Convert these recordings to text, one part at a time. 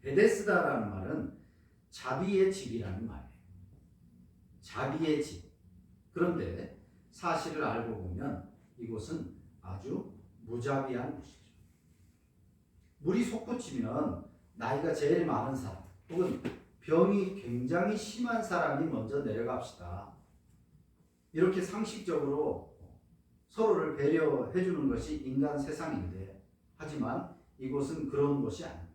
베데스다라는 말은 자비의 집이라는 말이에요. 자비의 집. 그런데 사실을 알고 보면 이곳은 아주 무자비한 곳이죠. 물이 솟구치면 나이가 제일 많은 사람 혹은 병이 굉장히 심한 사람이 먼저 내려갑시다. 이렇게 상식적으로 서로를 배려해 주는 것이 인간 세상인데, 하지만 이곳은 그런 곳이 아닙니다.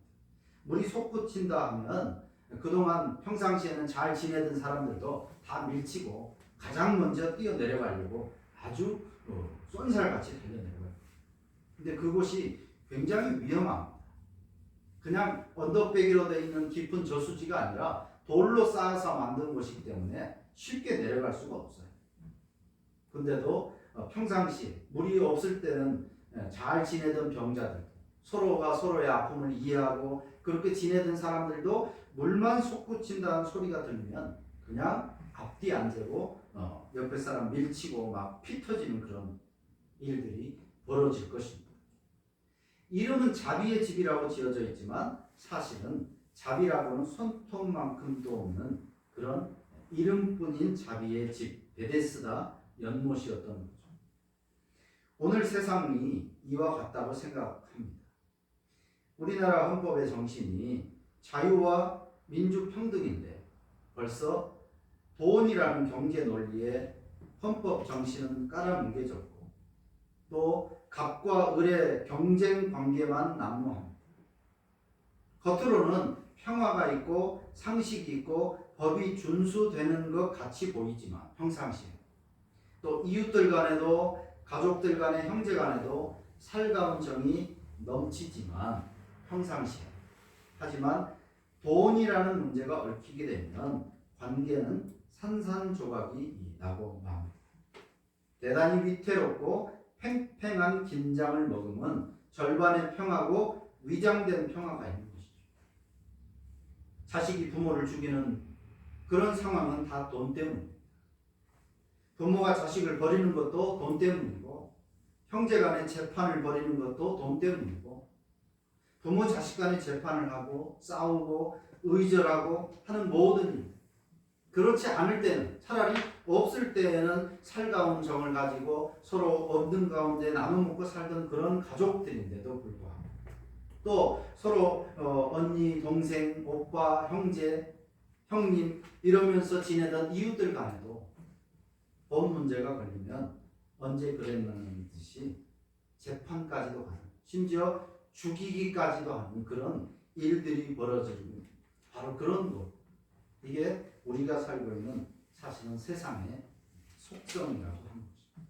물이 솟구친다 하면 그동안 평상시에는 잘 지내던 사람들도 다 밀치고 가장 먼저 뛰어내려가려고 아주 쏜살같이 달려내려가요. 근데 그곳이 굉장히 위험합니다. 그냥 언덕배기로 되어 있는 깊은 저수지가 아니라 돌로 쌓아서 만든 곳이기 때문에 쉽게 내려갈 수가 없어요. 근데도 평상시 물이 없을 때는 잘 지내던 병자들, 서로가 서로의 아픔을 이해하고 그렇게 지내던 사람들도 물만 솟구친다는 소리가 들리면 그냥 앞뒤 안 재고 옆에 사람 밀치고 막 피 터지는 그런 일들이 벌어질 것입니다. 이름은 자비의 집이라고 지어져 있지만 사실은 자비라고는 손톱만큼도 없는 그런 이름뿐인 자비의 집, 베데스다 연못이었던 거죠. 오늘 세상이 이와 같다고 생각합니다. 우리나라 헌법의 정신이 자유와 민주평등인데 벌써 돈이라는 경제 논리에 헌법 정신은 깔아뭉개졌고 또 갑과 을의 경쟁 관계만 난무합니다. 겉으로는 평화가 있고 상식이 있고 법이 준수되는 것 같이 보이지만 평상시에 또 이웃들 간에도 가족들 간에 형제 간에도 살가운 정이 넘치지만 평상시에 하지만 돈이라는 문제가 얽히게 되면 관계는 산산조각이 나고 맙니다. 대단히 위태롭고 팽팽한 긴장을 머금은 절반의 평화고 위장된 평화가 있는 것이죠. 자식이 부모를 죽이는 그런 상황은 다 돈 때문입니다. 부모가 자식을 버리는 것도 돈 때문이고 형제 간의 재판을 벌이는 것도 돈 때문이고 부모 자식 간의 재판을 하고 싸우고 의절하고 하는 모든 일, 그렇지 않을 때는 차라리 없을 때에는 살가운 정을 가지고 서로 없는 가운데 나눠 먹고 살던 그런 가족들인데도 불구하고 또 서로 언니, 동생, 오빠, 형제, 형님 이러면서 지내던 이웃들 간에도 법 문제가 걸리면 언제 그랬냐는 듯이 재판까지도 가는, 심지어 죽이기까지도 하는 그런 일들이 벌어지는 바로 그런 것. 이게 우리가 살고 있는 사실은 세상의 속성이라고 하는 거죠.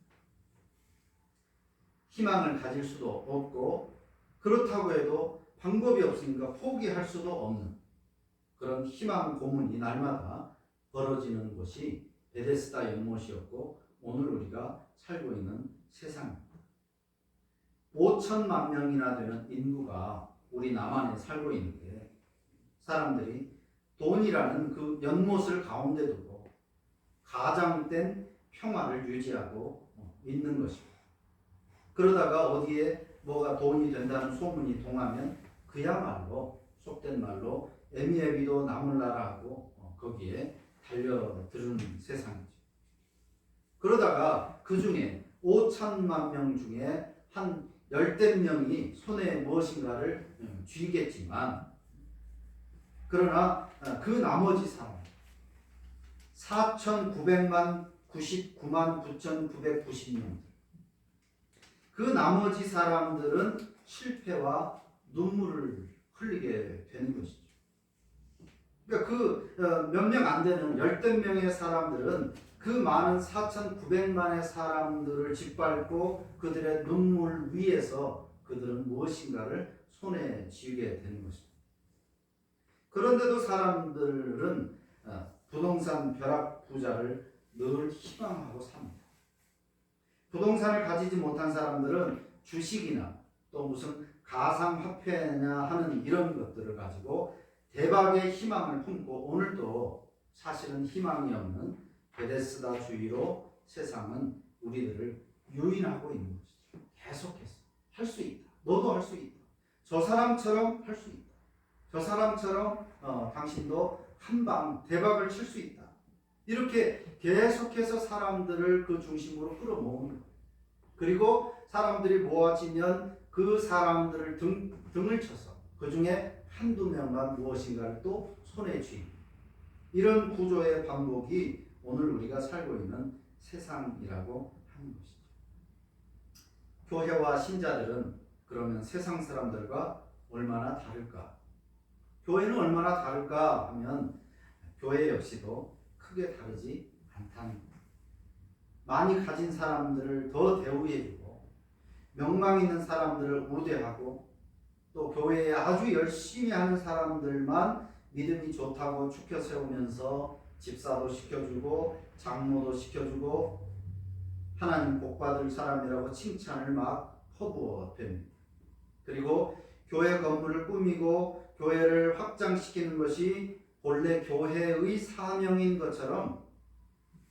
희망을 가질 수도 없고 그렇다고 해도 방법이 없으니까 포기할 수도 없는 그런 희망 고문이 날마다 벌어지는 곳이 베데스다 연못이었고 오늘 우리가 살고 있는 세상입니다. 5천만 명이나 되는 인구가 우리 남한에 살고 있는데 사람들이 돈이라는 그 연못을 가운데 두고 가장된 평화를 유지하고 있는 것입니다. 그러다가 어디에 뭐가 돈이 된다는 소문이 동하면 그야말로 속된 말로 에미에비도 나몰라라 하고 거기에 달려드는 세상이죠. 그러다가 그 중에 5천만 명 중에 한 열댓 명이 손에 무엇인가를 쥐겠지만 그러나 그 나머지 사람 4,900만 99만 9,990명 그 나머지 사람들은 실패와 눈물을 흘리게 되는 것이죠. 그러니까 그 몇 명 안 되는 열댓 명의 사람들은 그 많은 4,900만의 사람들을 짓밟고 그들의 눈물 위에서 그들은 무엇인가를 손에 쥐게 되는 것입니다. 그런데도 사람들은 부동산 벼락 부자를 늘 희망하고 삽니다. 부동산을 가지지 못한 사람들은 주식이나 또 무슨 가상화폐냐 하는 이런 것들을 가지고 대박의 희망을 품고 오늘도 사실은 희망이 없는 베데스다 주의로 세상은 우리들을 유인하고 있는 것이죠. 계속해서 할 수 있다. 너도 할 수 있다. 저 사람처럼 할 수 있다. 저 사람처럼 당신도 한 방 대박을 칠 수 있다. 이렇게 계속해서 사람들을 그 중심으로 끌어모으는 거예요. 그리고 사람들이 모아지면 그 사람들을 등을 쳐서 그 중에 한두 명만 무엇인가를 또 손에 쥐는 이런 구조의 반복이 오늘 우리가 살고 있는 세상이라고 하는 것이죠. 교회와 신자들은 그러면 세상 사람들과 얼마나 다를까? 교회는 얼마나 다를까 하면 교회 역시도 크게 다르지 않다는 거예요. 많이 가진 사람들을 더 대우해주고 명망 있는 사람들을 우대하고 또 교회에 아주 열심히 하는 사람들만 믿음이 좋다고 축혀 세우면서 집사도 시켜주고 장로도 시켜주고 하나님 복받을 사람이라고 칭찬을 막 퍼부어 댑니다. 그리고 교회 건물을 꾸미고 교회를 확장시키는 것이 본래 교회의 사명인 것처럼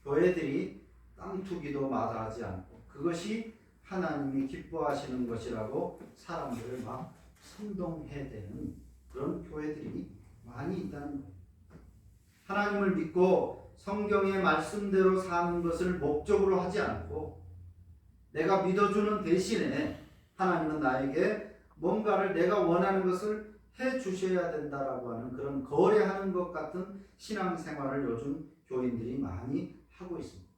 교회들이 땅 투기도 마다하지 않고 그것이 하나님이 기뻐하시는 것이라고 사람들을 막 선동해대는 그런 교회들이 많이 있다는 거예요. 하나님을 믿고 성경의 말씀대로 사는 것을 목적으로 하지 않고 내가 믿어주는 대신에 하나님은 나에게 뭔가를 내가 원하는 것을 해 주셔야 된다라고 하는 그런 거래하는 것 같은 신앙생활을 요즘 교인들이 많이 하고 있습니다.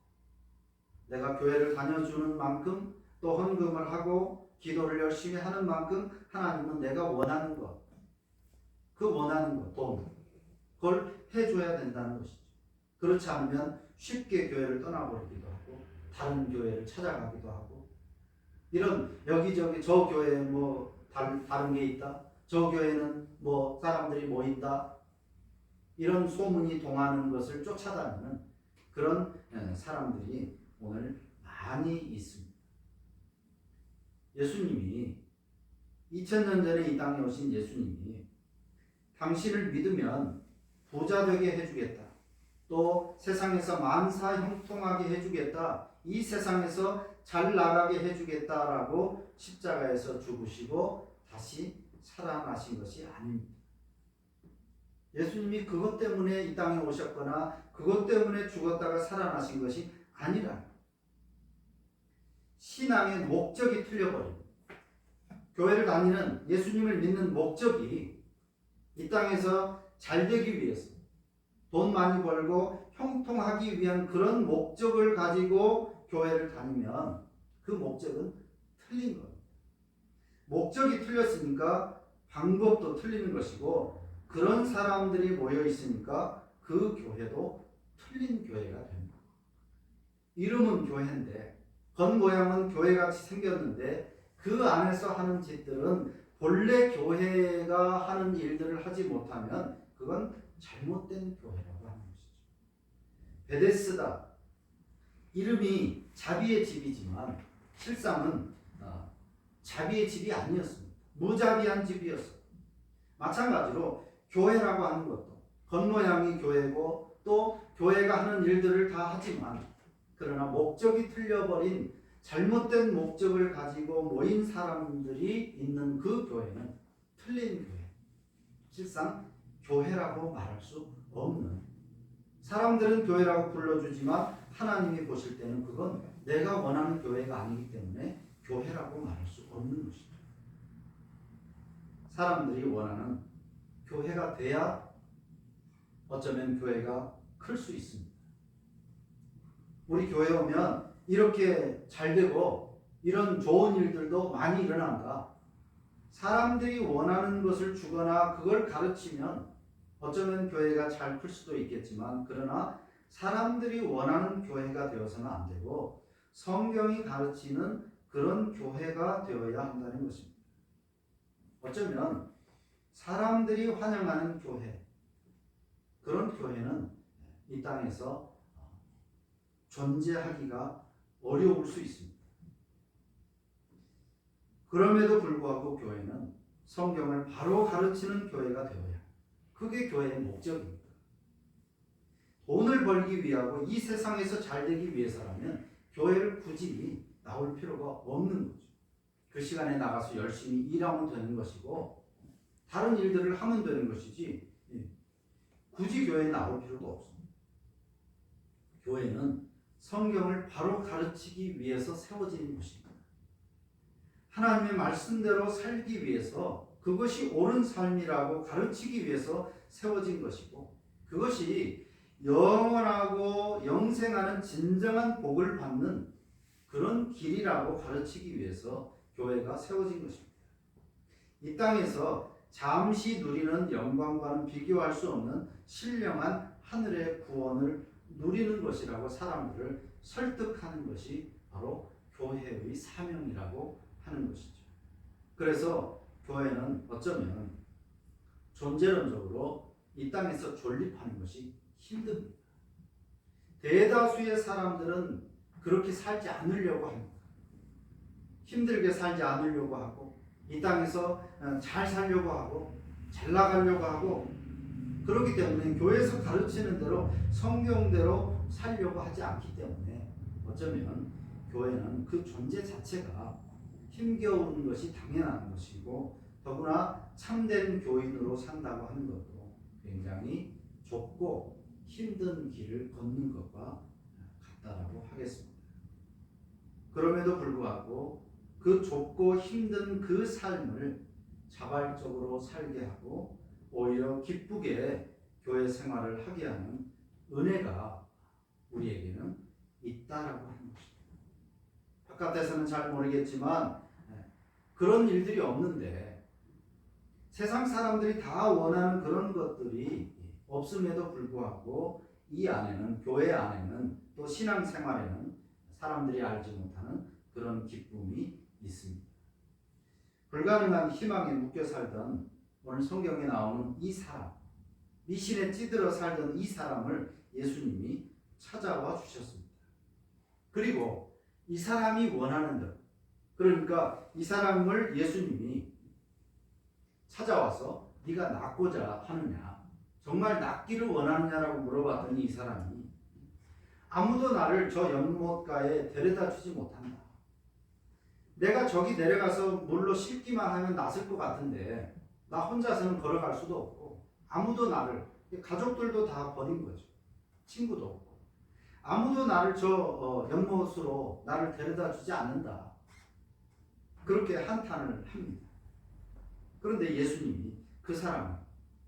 내가 교회를 다녀주는 만큼 또 헌금을 하고 기도를 열심히 하는 만큼 하나님은 내가 원하는 것, 그 원하는 것, 돈, 그걸 해줘야 된다는 것이죠. 그렇지 않으면 쉽게 교회를 떠나버리기도 하고 다른 교회를 찾아가기도 하고 이런 여기저기 저 교회에 뭐 다른 게 있다, 저 교회는 뭐 사람들이 모인다, 이런 소문이 동하는 것을 쫓아다니는 그런 사람들이 오늘 많이 있습니다. 예수님이 2000년 전에 이 땅에 오신 예수님이 당신을 믿으면 부자 되게 해주겠다. 또 세상에서 만사 형통하게 해주겠다. 이 세상에서 잘 나가게 해주겠다라고 십자가에서 죽으시고 다시 살아나신 것이 아닙니다. 예수님이 그것 때문에 이 땅에 오셨거나 그것 때문에 죽었다가 살아나신 것이 아니라 신앙의 목적이 틀려버립니다. 교회를 다니는 예수님을 믿는 목적이 이 땅에서 잘 되기 위해서 돈 많이 벌고 형통하기 위한 그런 목적을 가지고 교회를 다니면 그 목적은 틀린 겁니다. 목적이 틀렸으니까 방법도 틀리는 것이고 그런 사람들이 모여 있으니까 그 교회도 틀린 교회가 됩니다. 이름은 교회인데 겉모양은 교회같이 생겼는데 그 안에서 하는 짓들은 본래 교회가 하는 일들을 하지 못하면 그건 잘못된 교회라고 하는 것이죠. 베데스다 이름이 자비의 집이지만 실상은 자비의 집이 아니었습니다. 무자비한 집이었습니다. 마찬가지로 교회라고 하는 것도 겉모양이 교회고 또 교회가 하는 일들을 다 하지만 그러나 목적이 틀려버린 잘못된 목적을 가지고 모인 사람들이 있는 그 교회는 틀린 교회, 실상 교회라고 말할 수 없는, 사람들은 교회라고 불러주지만 하나님이 보실 때는 그건 내가 원하는 교회가 아니기 때문에 교회라고 말할 수 없는 것이죠. 사람들이 원하는 교회가 돼야 어쩌면 교회가 클 수 있습니다. 우리 교회 오면 이렇게 잘 되고 이런 좋은 일들도 많이 일어난다. 사람들이 원하는 것을 주거나 그걸 가르치면 어쩌면 교회가 잘 클 수도 있겠지만 그러나 사람들이 원하는 교회가 되어서는 안 되고 성경이 가르치는 그런 교회가 되어야 한다는 것입니다. 어쩌면 사람들이 환영하는 교회, 그런 교회는 이 땅에서 존재하기가 어려울 수 있습니다. 그럼에도 불구하고 교회는 성경을 바로 가르치는 교회가 되어야, 그게 교회의 목적입니다. 돈을 벌기 위하고 이 세상에서 잘 되기 위해서라면 교회를 굳이 나올 필요가 없는 거죠. 그 시간에 나가서 열심히 일하면 되는 것이고 다른 일들을 하면 되는 것이지 굳이 교회에 나올 필요도 없습니다. 교회는 성경을 바로 가르치기 위해서 세워진 곳입니다. 하나님의 말씀대로 살기 위해서 그것이 옳은 삶이라고 가르치기 위해서 세워진 것이고 그것이 영원하고 영생하는 진정한 복을 받는 그런 길이라고 가르치기 위해서 교회가 세워진 것입니다. 이 땅에서 잠시 누리는 영광과는 비교할 수 없는 신령한 하늘의 구원을 누리는 것이라고 사람들을 설득하는 것이 바로 교회의 사명이라고 하는 것이죠. 그래서 교회는 어쩌면 존재론적으로 이 땅에서 존립하는 것이 힘듭니다. 대다수의 사람들은 그렇게 살지 않으려고 합니다. 힘들게 살지 않으려고 하고 이 땅에서 잘 살려고 하고 잘 나가려고 하고 그렇기 때문에 교회에서 가르치는 대로 성경대로 살려고 하지 않기 때문에 어쩌면 교회는 그 존재 자체가 힘겨운 것이 당연한 것이고 더구나 참된 교인으로 산다고 하는 것도 굉장히 좁고 힘든 길을 걷는 것과 같다라고 하겠습니다. 그럼에도 불구하고 그 좁고 힘든 그 삶을 자발적으로 살게 하고 오히려 기쁘게 교회 생활을 하게 하는 은혜가 우리에게는 있다라고 하는 것입니다. 바깥에서는 잘 모르겠지만 그런 일들이 없는데 세상 사람들이 다 원하는 그런 것들이 없음에도 불구하고 이 안에는 교회 안에는 또 신앙생활에는 사람들이 알지 못하는 그런 기쁨이 있습니다. 불가능한 희망에 묶여 살던 오늘 성경에 나오는 이 사람, 미신에 찌들어 살던 이 사람을 예수님이 찾아와 주셨습니다. 그리고 이 사람이 원하는 대로, 그러니까 이 사람을 예수님이 찾아와서 네가 낫고자 하느냐, 정말 낫기를 원하느냐라고 물어봤더니 이 사람이 아무도 나를 저 연못가에 데려다 주지 못한다. 내가 저기 내려가서 물로 씻기만 하면 낫을 것 같은데 나 혼자서는 걸어갈 수도 없고 아무도 나를, 가족들도 다 버린 거죠. 친구도 없고 아무도 나를 저 연못으로 나를 데려다 주지 않는다. 그렇게 한탄을 합니다. 그런데 예수님이 그 사람을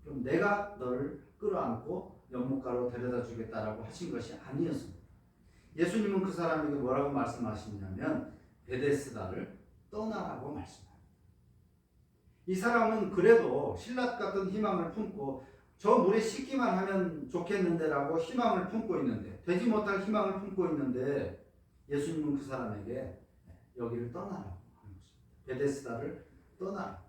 그럼 내가 너를 끌어안고 연못가로 데려다 주겠다라고 하신 것이 아니었습니다. 예수님은 그 사람에게 뭐라고 말씀하시냐면 베데스다를 떠나라고 말씀합니다. 이 사람은 그래도 신라 같은 희망을 품고 저 물에 씻기만 하면 좋겠는데라고 희망을 품고 있는데 되지 못할 희망을 품고 있는데 예수님은 그 사람에게 여기를 떠나라고 하는 것입니다. 베데스다를 떠나라.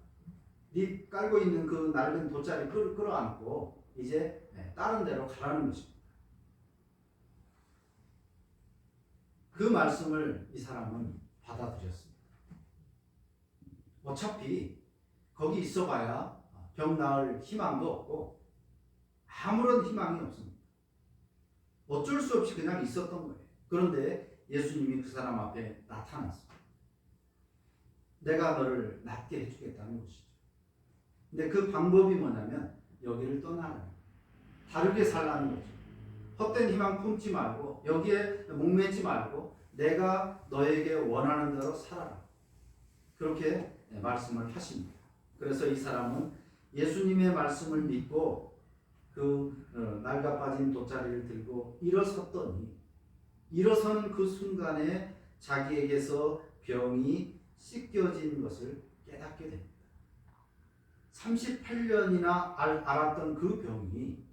네 깔고 있는 그 낡은 돗자리 끌어안고 이제 다른 데로 가라는 것입니다. 그 말씀을 이 사람은 받아들였습니다. 어차피 거기 있어봐야 병 나을 희망도 없고 아무런 희망이 없습니다. 어쩔 수 없이 그냥 있었던 거예요. 그런데 예수님이 그 사람 앞에 나타났습니다. 내가 너를 낫게 해주겠다는 것이죠. 근데 그 방법이 뭐냐면 여기를 떠나라. 다르게 살라는 거죠. 헛된 희망 품지 말고 여기에 목매지 말고 내가 너에게 원하는 대로 살아라. 그렇게 말씀을 하십니다. 그래서 이 사람은 예수님의 말씀을 믿고 그 낡아 빠진 돗자리를 들고 일어서는 그 순간에 자기에게서 병이 씻겨진 것을 깨닫게 됩니다. 38년이나 알았던 그 병이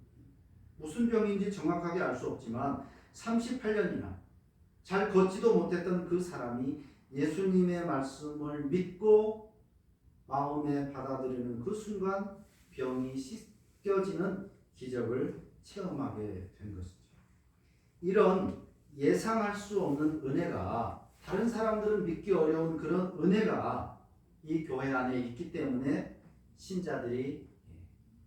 무슨 병인지 정확하게 알 수 없지만 38년이나 잘 걷지도 못했던 그 사람이 예수님의 말씀을 믿고 마음에 받아들이는 그 순간 병이 씻겨지는 기적을 체험하게 된 것이죠. 이런 예상할 수 없는 은혜가 다른 사람들은 믿기 어려운 그런 은혜가 이 교회 안에 있기 때문에 신자들이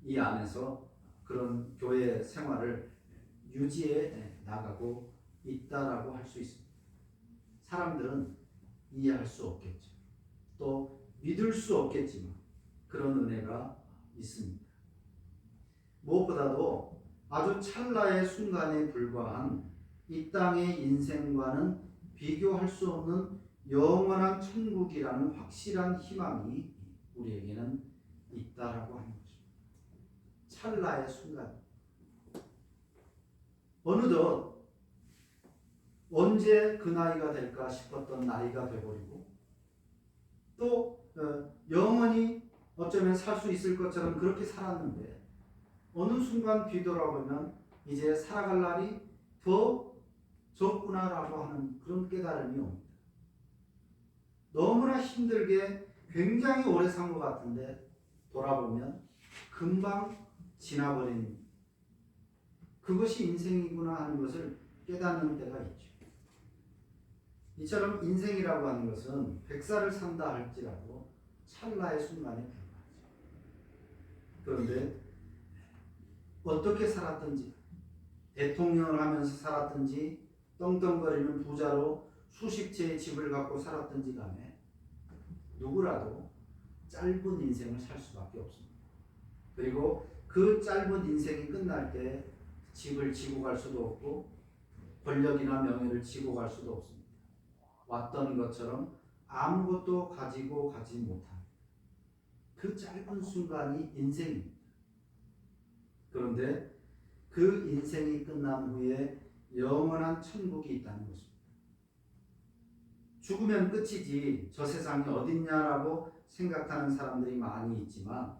이 안에서 그런 교회 생활을 유지해 나가고 있다라고 할 수 있습니다. 사람들은 이해할 수 없겠죠. 또 믿을 수 없겠지만 그런 은혜가 있습니다. 무엇보다도 아주 찰나의 순간에 불과한 이 땅의 인생과는 비교할 수 없는 영원한 천국이라는 확실한 희망이 우리에게는 있다라고 하는 것입니다. 찰나의 순간. 어느덧 언제 그 나이가 될까 싶었던 나이가 되버리고 또 영원히 어쩌면 살 수 있을 것처럼 그렇게 살았는데 어느 순간 뒤돌아보면 이제 살아갈 날이 더 적구나라고 하는 그런 깨달음이 옵니다. 너무나 힘들게 굉장히 오래 산 것 같은데 돌아보면 금방 지나버린 그것이 인생이구나 하는 것을 깨닫는 때가 있죠. 이처럼 인생이라고 하는 것은 100살을 산다 할지라도 찰나의 순간에 불과하죠. 그런데 어떻게 살았든지 대통령을 하면서 살았든지 떵떵거리는 부자로 수십 채의 집을 갖고 살았든지 간에 누구라도 짧은 인생을 살 수밖에 없습니다. 그리고 그 짧은 인생이 끝날 때 집을 지고 갈 수도 없고 권력이나 명예를 지고 갈 수도 없습니다. 왔던 것처럼 아무것도 가지고 가지 못한 그 짧은 순간이 인생입니다. 그런데 그 인생이 끝난 후에 영원한 천국이 있다는 것입니다. 죽으면 끝이지 저 세상이 어딨냐라고 생각하는 사람들이 많이 있지만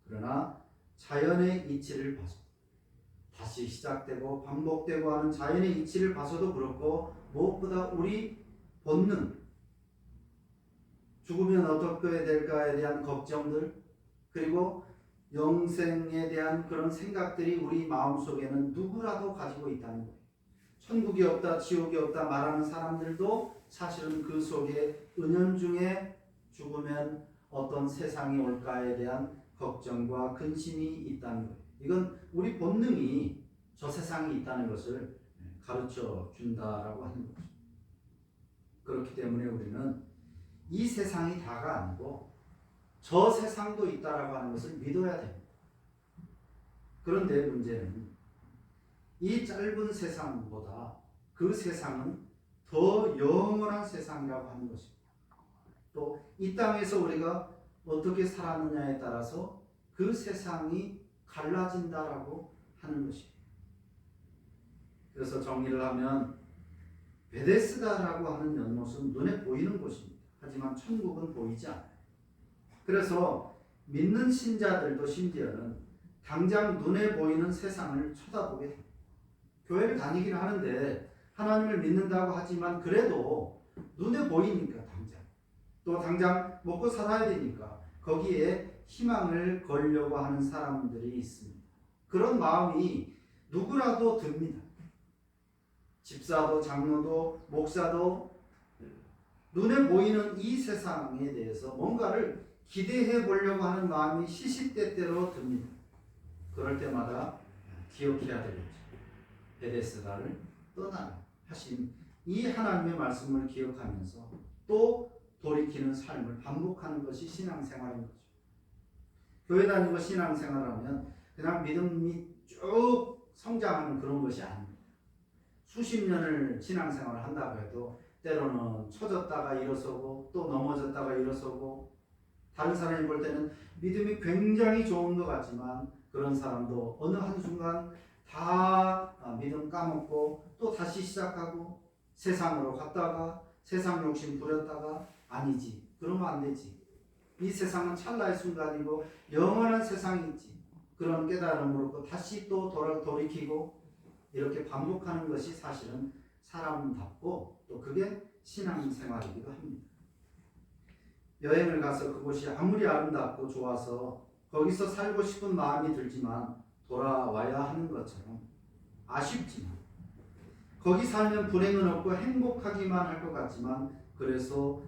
그러나 자연의 이치를 봐서 다시 시작되고 반복되고 하는 자연의 이치를 봐서도 그렇고 무엇보다 우리 본능 죽으면 어떻게 될까에 대한 걱정들 그리고 영생에 대한 그런 생각들이 우리 마음속에는 누구라도 가지고 있다는 거예요. 천국이 없다 지옥이 없다 말하는 사람들도 사실은 그 속에 은연중에 죽으면 어떤 세상이 올까에 대한 걱정과 근심이 있다는 거예요. 이건 우리 본능이 저 세상이 있다는 것을 가르쳐 준다라고 하는 거죠. 그렇기 때문에 우리는 이 세상이 다가 아니고 저 세상도 있다라고 하는 것을 믿어야 됩니다. 그런데 문제는 이 짧은 세상보다 그 세상은 더 영원한 세상이라고 하는 것입니다. 또 이 땅에서 우리가 어떻게 살았느냐에 따라서 그 세상이 갈라진다라고 하는 것입니다. 그래서 정리를 하면 베데스다라고 하는 연못은 눈에 보이는 곳입니다. 하지만 천국은 보이지 않아요. 그래서 믿는 신자들도 심지어는 당장 눈에 보이는 세상을 쳐다보게 됩니다. 교회를 다니긴 하는데 하나님을 믿는다고 하지만 그래도 눈에 보이니까 당장 먹고 살아야 되니까 거기에 희망을 걸려고 하는 사람들이 있습니다. 그런 마음이 누구라도 듭니다. 집사도 장로도 목사도 눈에 보이는 이 세상에 대해서 뭔가를 기대해 보려고 하는 마음이 시시때때로 듭니다. 그럴 때마다 기억해야 되겠죠. 베데스다를 떠나라 하신 이 하나님의 말씀을 기억하면서 또 돌이키는 삶을 반복하는 것이 신앙생활인 거죠. 교회 다니고 신앙생활하면 그냥 믿음이 쭉 성장하는 그런 것이 아닙니다. 수십 년을 신앙생활을 한다고 해도 때로는 처졌다가 일어서고 또 넘어졌다가 일어서고 다른 사람이 볼 때는 믿음이 굉장히 좋은 것 같지만 그런 사람도 어느 한순간 다 믿음 까먹고 또 다시 시작하고 세상으로 갔다가 세상 욕심 부렸다가 아니지 그러면 안 되지 이 세상은 찰나의 순간이고 영원한 세상이 있지 그런 깨달음으로 다시 또 돌이키고 이렇게 반복하는 것이 사실은 사람답고 또 그게 신앙생활이기도 합니다. 여행을 가서 그곳이 아무리 아름답고 좋아서 거기서 살고 싶은 마음이 들지만 돌아와야 하는 것처럼 아쉽지만 거기 살면 불행은 없고 행복하기만 할 것 같지만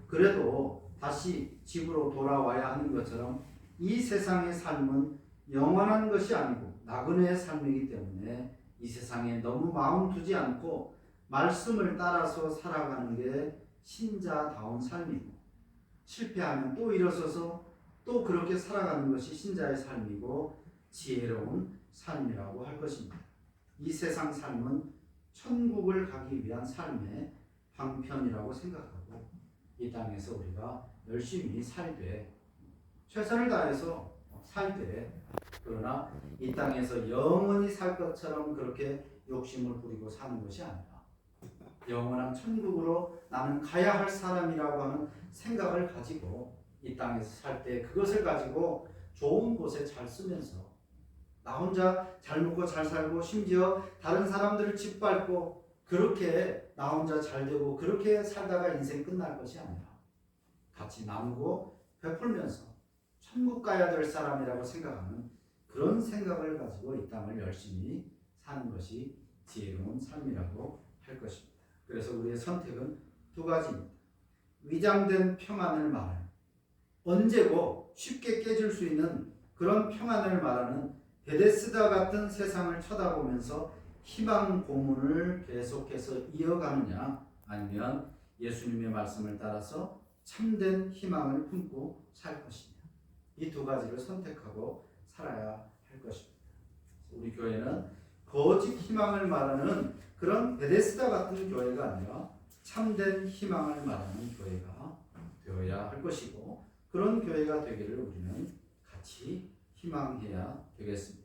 그래도 다시 집으로 돌아와야 하는 것처럼 이 세상의 삶은 영원한 것이 아니고 나그네의 삶이기 때문에 이 세상에 너무 마음 두지 않고 말씀을 따라서 살아가는 게 신자다운 삶이고 실패하면 또 일어서서 또 그렇게 살아가는 것이 신자의 삶이고 지혜로운 삶이라고 할 것입니다. 이 세상 삶은 천국을 가기 위한 삶의 방편이라고 생각하고 이 땅에서 우리가 열심히 살되 최선을 다해서 살되 그러나 이 땅에서 영원히 살 것처럼 그렇게 욕심을 부리고 사는 것이 아니라 영원한 천국으로 나는 가야 할 사람이라고 하는 생각을 가지고 이 땅에서 살 때 그것을 가지고 좋은 곳에 잘 쓰면서 나 혼자 잘 먹고 잘 살고 심지어 다른 사람들을 짓밟고 그렇게 나 혼자 잘 되고 그렇게 살다가 인생 끝날 것이 아니라 같이 나누고 베풀면서 천국 가야 될 사람이라고 생각하는 그런 생각을 가지고 이 땅을 열심히 사는 것이 지혜로운 삶이라고 할 것입니다. 그래서 우리의 선택은 두 가지입니다. 위장된 평안을 말하는 언제고 쉽게 깨질 수 있는 그런 평안을 말하는 베데스다 같은 세상을 쳐다보면서 희망 고문을 계속해서 이어가느냐 아니면 예수님의 말씀을 따라서 참된 희망을 품고 살 것이냐 이 두 가지를 선택하고 살아야 할 것입니다. 우리 교회는 거짓 희망을 말하는 그런 베데스다 같은 교회가 아니라 참된 희망을 말하는 교회가 되어야 할 것이고 그런 교회가 되기를 우리는 같이 희망해야 되겠습니다.